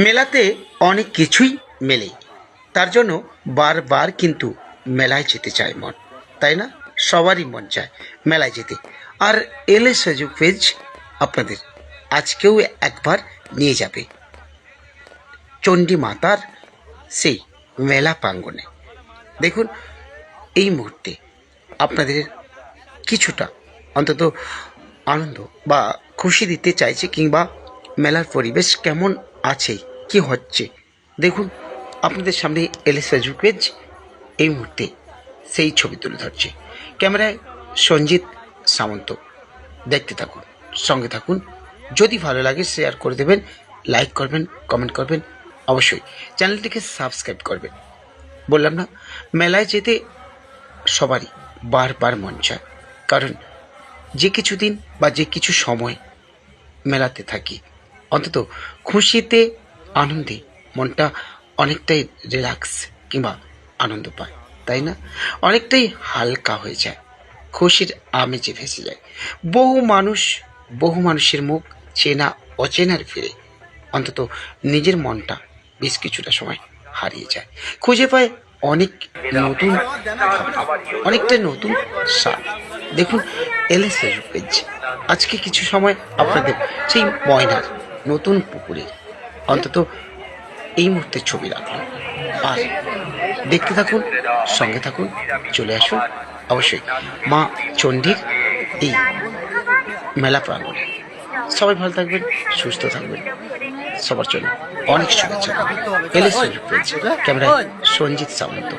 মেলাতে অনেক কিছুই মেলে, তার জন্য বারবার কিন্তু মেলায় যেতে চায় মন, তাই না? সবারই মন চায় মেলায় যেতে। আর এলএস রাজু পেজ আপনাদের আজকেও একবার নিয়ে যাবে চণ্ডী মাতার সেই মেলা প্রাঙ্গণে। দেখুন, এই মুহূর্তে আপনাদের কিছুটা অন্তত আনন্দ বা খুশি দিতে চাইছে, কিংবা মেলার পরিবেশ কেমন আছে, কি হচ্ছে, দেখুন আপনাদের সামনে এলএস রাজু পেজ এই মুহূর্তে সেই ছবি তুলে ধরছে। ক্যামেরায় সঞ্জিত সামন্ত। দেখতে থাকুন, সঙ্গে থাকুন। যদি ভালো লাগে শেয়ার করে দেবেন, লাইক করবেন, কমেন্ট করবেন, অবশ্যই চ্যানেলটিকে সাবস্ক্রাইব করবেন। বললাম না, মেলায় যেতে সবারই বারবার মন চায়, কারণ যে কিছুদিন বা যে কিছু সময় মেলাতে থাকি, অন্তত খুশিতে আনন্দে মনটা অনেকটাই রিল্যাক্স কিংবা আনন্দ পায়, তাই না? অনেকটাই হালকা হয়ে যায়, খুশির আমেজে ভেসে যায়। বহু মানুষের মুখ চেনা অচেনার ফিরে অন্তত নিজের মনটা বেশ কিছুটা সময় হারিয়ে যায়, খুঁজে পায় অনেক নতুন ভাবনা, অনেকটা নতুন স্বাদ। দেখুন এলএস পেজ আজকে কিছু সময় আপনাদের সেই ময়নার নতুন পুকুরে অন্তত এই মুহূর্তে ছবি রাখলাম। আর দেখতে থাকুন, সঙ্গে থাকুন, চলে আসুন অবশ্যই মা চণ্ডীর এই মেলা প্রাঙ্গণে। সবাই ভালো থাকবেন, সুস্থ থাকবেন, সবার জন্য অনেক শুভেচ্ছা। এলএস পেজ ক্যামেরায় সঞ্জিত সামন্ত।